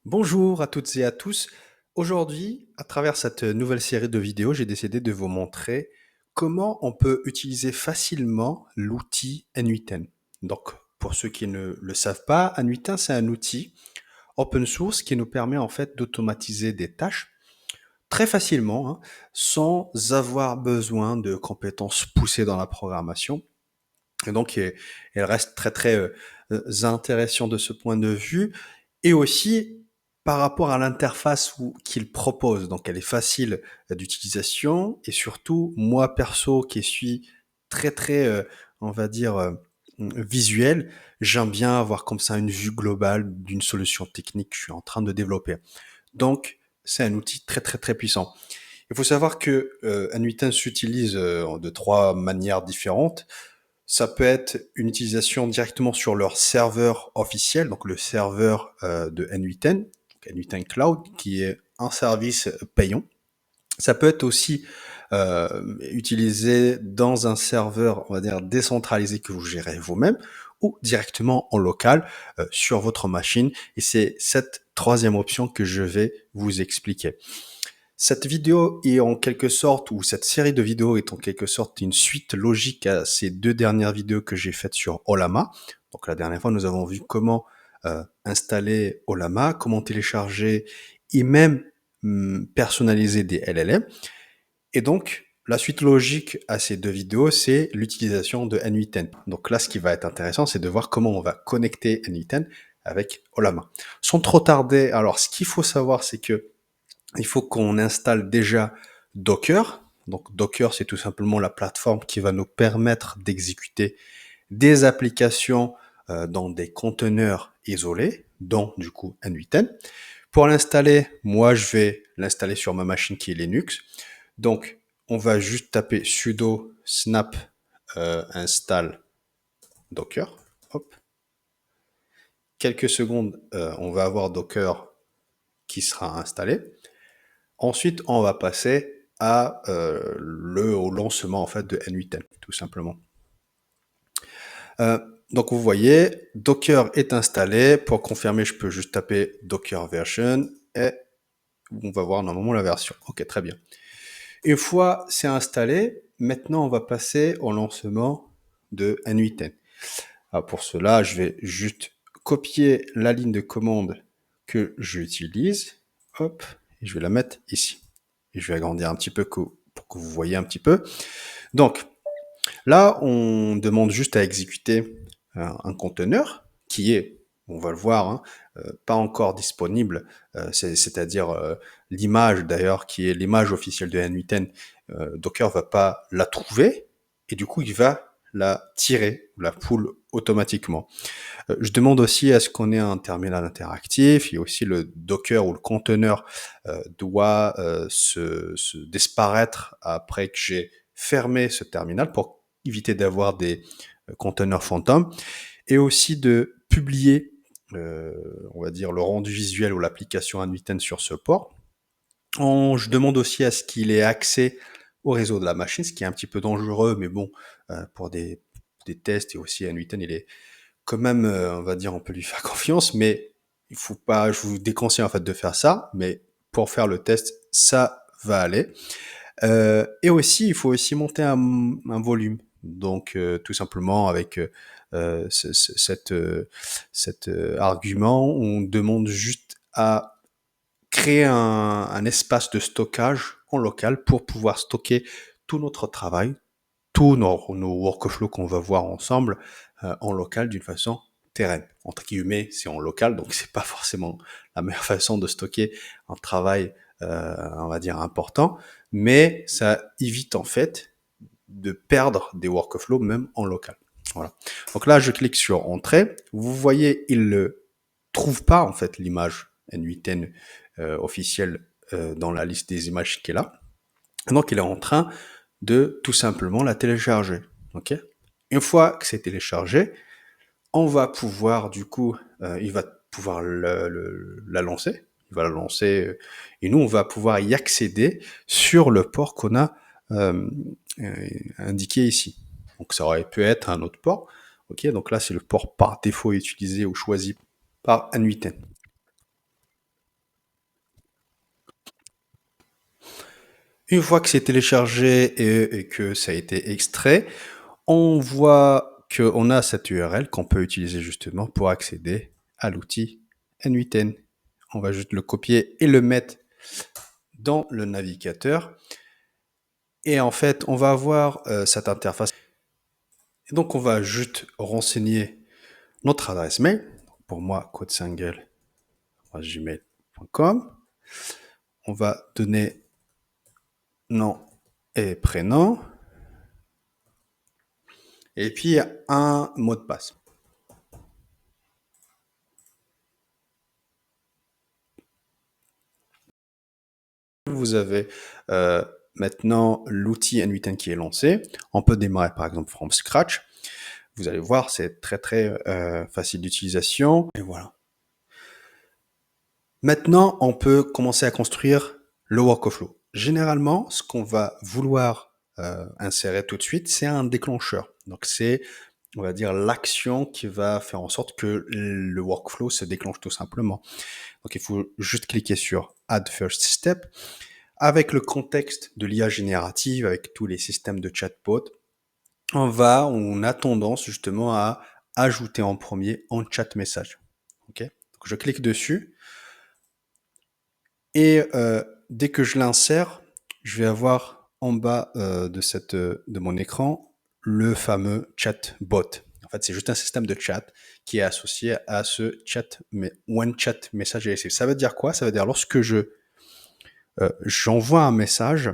Bonjour à toutes et à tous. Aujourd'hui, à travers cette nouvelle série de vidéos, j'ai décidé de vous montrer comment on peut utiliser facilement l'outil N8N. Donc, pour ceux qui ne le savent pas, N8N, c'est un outil open source qui nous permet en fait d'automatiser des tâches très facilement, hein, sans avoir besoin de compétences poussées dans la programmation. Et donc, elle reste très intéressant de ce point de vue. Et aussi, par rapport à l'interface qu'il propose. Donc, elle est facile d'utilisation. Et surtout, moi, perso, qui suis très, on va dire, visuel, j'aime bien avoir comme ça une vue globale d'une solution technique que je suis en train de développer. Donc, c'est un outil très puissant. Il faut savoir que N8N s'utilise de trois manières différentes. Ça peut être une utilisation directement sur leur serveur officiel, donc le serveur de N8N, donc N8N Cloud, qui est un service payant. Ça peut être aussi utilisé dans un serveur, on va dire, décentralisé que vous gérez vous-même, ou directement en local sur votre machine. Et c'est cette troisième option que je vais vous expliquer. Cette vidéo est en quelque sorte, ou cette série de vidéos est en quelque sorte une suite logique à ces deux dernières vidéos que j'ai faites sur Ollama. Donc la dernière fois, nous avons vu comment installer Ollama, comment télécharger et même personnaliser des LLM. Et donc, la suite logique à ces deux vidéos, c'est l'utilisation de N8N. Donc là, ce qui va être intéressant, c'est de voir comment on va connecter N8N avec Ollama. Sans trop tarder, alors ce qu'il faut savoir, c'est que il faut qu'on installe déjà Docker. Donc Docker, c'est tout simplement la plateforme qui va nous permettre d'exécuter des applications dans des conteneurs isolés, dont du coup N8N. Pour l'installer, moi je vais l'installer sur ma machine qui est Linux. Donc on va juste taper sudo snap install Docker. Hop. Quelques secondes, on va avoir Docker qui sera installé. Ensuite, on va passer au lancement en fait de N8N, tout simplement. Donc vous voyez, Docker est installé. Pour confirmer, je peux juste taper Docker version et on va voir normalement la version. Ok, très bien. Une fois c'est installé, maintenant on va passer au lancement de N8N. Alors pour cela, je vais juste copier la ligne de commande que j'utilise. Hop, et je vais la mettre ici. Et je vais agrandir un petit peu pour que vous voyez un petit peu. Donc, là, on demande juste à exécuter un conteneur qui est, on va le voir, hein, pas encore disponible, c'est-à-dire l'image d'ailleurs, qui est l'image officielle de N8N, Docker va pas la trouver, et du coup, il va la tirer, la pull automatiquement. Je demande aussi à ce qu'on ait un terminal interactif. Il y a aussi le Docker ou le conteneur doit se disparaître après que j'ai fermé ce terminal pour éviter d'avoir des conteneurs fantômes et aussi de publier, on va dire, le rendu visuel ou l'application N8N sur ce port. Je demande aussi à ce qu'il ait accès au réseau de la machine, ce qui est un petit peu dangereux, mais bon, pour des tests et aussi N8N, il est quand même, on va dire, on peut lui faire confiance, mais il faut pas, je vous déconseille en fait de faire ça, mais pour faire le test, ça va aller. Et aussi, il faut aussi monter un volume. Donc, tout simplement avec cet argument, on demande juste à créer un espace de stockage en local pour pouvoir stocker tout notre travail, tous nos workflows qu'on va voir ensemble en local d'une façon terraine. Entre guillemets, c'est en local, donc c'est pas forcément la meilleure façon de stocker un travail, on va dire, important, mais ça évite en fait de perdre des workflows même en local. Voilà. Donc là, je clique sur Entrée. Vous voyez, il ne trouve pas en fait l'image N8N officielle dans la liste des images qui est là. Donc il est en train de tout simplement la télécharger. Ok. Une fois que c'est téléchargé, on va pouvoir du coup, il va pouvoir la lancer. Il va la lancer et nous on va pouvoir y accéder sur le port qu'on a euh, indiqué ici. Donc ça aurait pu être un autre port. Ok. Donc là c'est le port par défaut utilisé ou choisi par N8N. Une fois que c'est téléchargé et que ça a été extrait, on voit qu'on a cette URL qu'on peut utiliser justement pour accéder à l'outil N8N. On va juste le copier et le mettre dans le navigateur. Et en fait, on va avoir cette interface. Et donc, on va juste renseigner notre adresse mail. Pour moi, codesingle@gmail.com. On va donner nom et prénom. Et puis, un mot de passe. Vous avez maintenant l'outil N8N qui est lancé. On peut démarrer par exemple from scratch. Vous allez voir, c'est très très facile d'utilisation. Et voilà. Maintenant, on peut commencer à construire le workflow. Généralement, ce qu'on va vouloir insérer tout de suite, c'est un déclencheur. Donc c'est, on va dire, l'action qui va faire en sorte que le workflow se déclenche tout simplement. Donc il faut juste cliquer sur Add First Step. Avec le contexte de l'IA générative, avec tous les systèmes de chatbot, on a tendance justement à ajouter en premier en chat message. Ok, donc je clique dessus et dès que je l'insère, je vais avoir en bas de mon écran le fameux chatbot. En fait, c'est juste un système de chat qui est associé à ce chat, mais one chat message. Ça veut dire quoi? Ça veut dire lorsque j'envoie un message.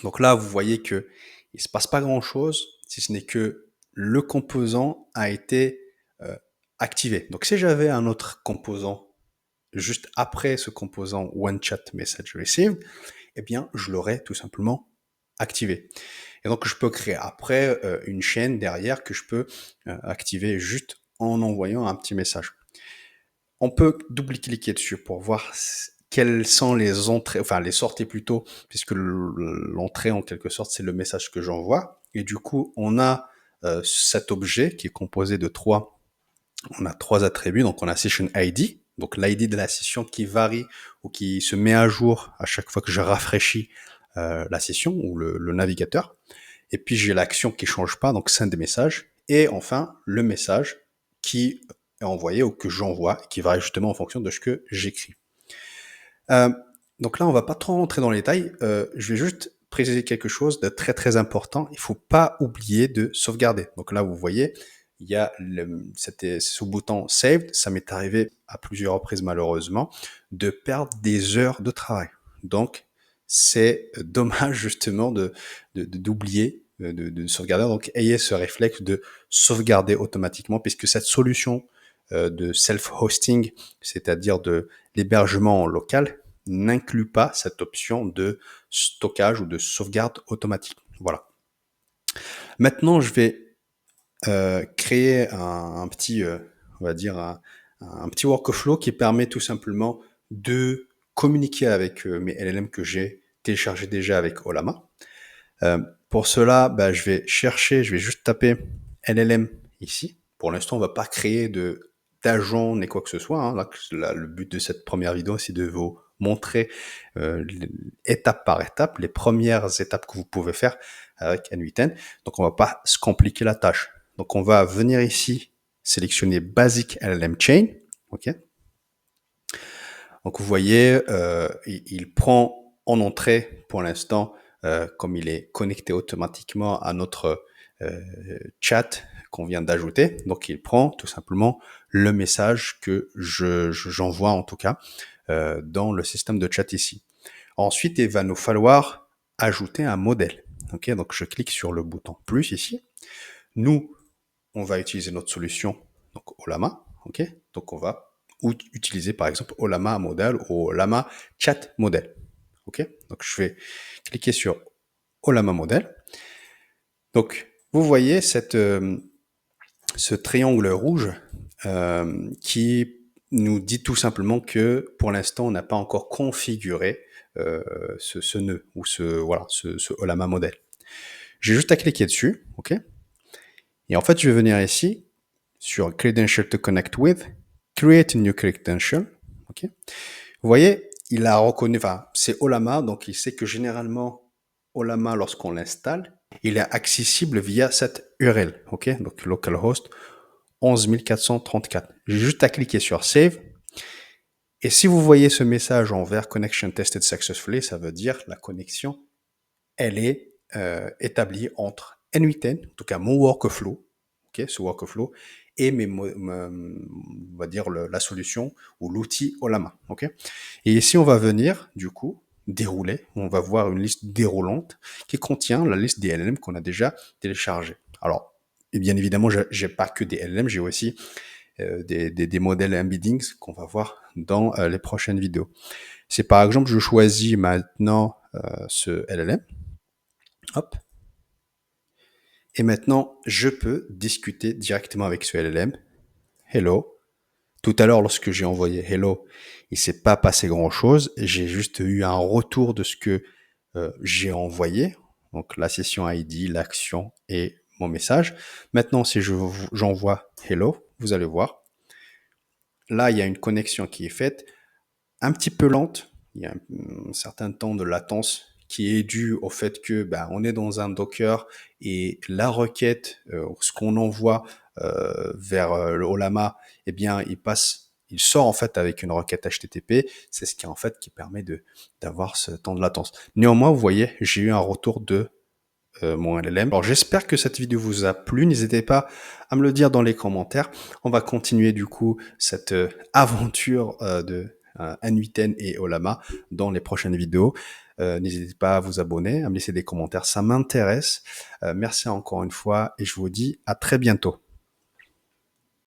Donc là, vous voyez que il se passe pas grand-chose, si ce n'est que le composant a été activé. Donc si j'avais un autre composant juste après ce composant One Chat Message Received, eh bien, je l'aurais tout simplement activé. Et donc, je peux créer après une chaîne derrière que je peux activer juste en envoyant un petit message. On peut double-cliquer dessus pour voir quelles sont les entrées, enfin les sorties plutôt, puisque l'entrée en quelque sorte c'est le message que j'envoie. Et du coup, on a cet objet qui est composé de on a trois attributs. Donc on a Session ID, donc l'ID de la session qui varie ou qui se met à jour à chaque fois que je rafraîchis la session ou le navigateur. Et puis j'ai l'action qui change pas, donc send message. Et enfin le message qui est envoyé ou que j'envoie, qui varie justement en fonction de ce que j'écris. Donc là, on va pas trop rentrer dans les détails. Je vais juste préciser quelque chose de très très important. Il faut pas oublier de sauvegarder. Donc là, vous voyez, il y a ce bouton Saved. Ça m'est arrivé à plusieurs reprises malheureusement de perdre des heures de travail. Donc c'est dommage justement d'oublier de sauvegarder. Donc ayez ce réflexe de sauvegarder automatiquement puisque cette solution de self-hosting, c'est-à-dire de l'hébergement local, n'inclut pas cette option de stockage ou de sauvegarde automatique. Voilà. Maintenant, je vais créer un petit, on va dire, un petit workflow qui permet tout simplement de communiquer avec mes LLM que j'ai téléchargé déjà avec Ollama. Pour cela, je vais juste taper LLM ici. Pour l'instant, on va pas créer d'agent ni quoi que ce soit. Hein. Là, le but de cette première vidéo, c'est de vous montrer étape par étape les premières étapes que vous pouvez faire avec N8N. Donc, on va pas se compliquer la tâche. Donc, on va venir ici sélectionner Basic LLM Chain. Ok. Donc, vous voyez, il prend en entrée pour l'instant, comme il est connecté automatiquement à notre chat qu'on vient d'ajouter. Donc, il prend tout simplement le message que j'envoie en tout cas dans le système de chat ici. Ensuite, il va nous falloir ajouter un modèle. Ok, donc je clique sur le bouton plus ici. Nous, on va utiliser notre solution, donc Ollama. Ok, donc on va utiliser par exemple Ollama modèle ou Ollama chat modèle. Ok, donc je vais cliquer sur Ollama modèle. Donc vous voyez ce triangle rouge qui nous dit tout simplement que pour l'instant on n'a pas encore configuré ce nœud ou ce Ollama modèle. J'ai juste à cliquer dessus, ok. Et en fait je vais venir ici sur Credential to connect with, create a new credential, ok. Vous voyez, il a reconnu, enfin, c'est Olama, donc il sait que généralement, Olama, lorsqu'on l'installe, il est accessible via cette URL, ok? Donc, localhost 11434. J'ai juste à cliquer sur Save. Et si vous voyez ce message en vert, Connection Tested Successfully, ça veut dire la connexion, elle est établie entre N8N, en tout cas mon workflow, ok, ce workflow, et on va dire la solution ou l'outil Olama, ok. Et ici, on va venir, du coup, dérouler. On va voir une liste déroulante qui contient la liste des LLM qu'on a déjà téléchargés. Alors, et bien évidemment, j'ai pas que des LLM, j'ai aussi des modèles embeddings qu'on va voir dans les prochaines vidéos. C'est par exemple, je choisis maintenant ce LLM, hop, et maintenant, je peux discuter directement avec ce LLM. Hello. Tout à l'heure, lorsque j'ai envoyé hello, il s'est pas passé grand chose. J'ai juste eu un retour de ce que j'ai envoyé. Donc, la session ID, l'action et mon message. Maintenant, si j'envoie hello, vous allez voir. Là, il y a une connexion qui est faite, un petit peu lente. Il y a un certain temps de latence qui est dû au fait que on est dans un Docker et la requête, ce qu'on envoie vers le Olama, eh bien, il sort en fait avec une requête HTTP. C'est ce qui en fait qui permet d'avoir ce temps de latence. Néanmoins, vous voyez, j'ai eu un retour de mon LLM. Alors j'espère que cette vidéo vous a plu. N'hésitez pas à me le dire dans les commentaires. On va continuer du coup cette aventure de N8N et Olama dans les prochaines vidéos. N'hésitez pas à vous abonner, à me laisser des commentaires, ça m'intéresse. Merci encore une fois et je vous dis à très bientôt.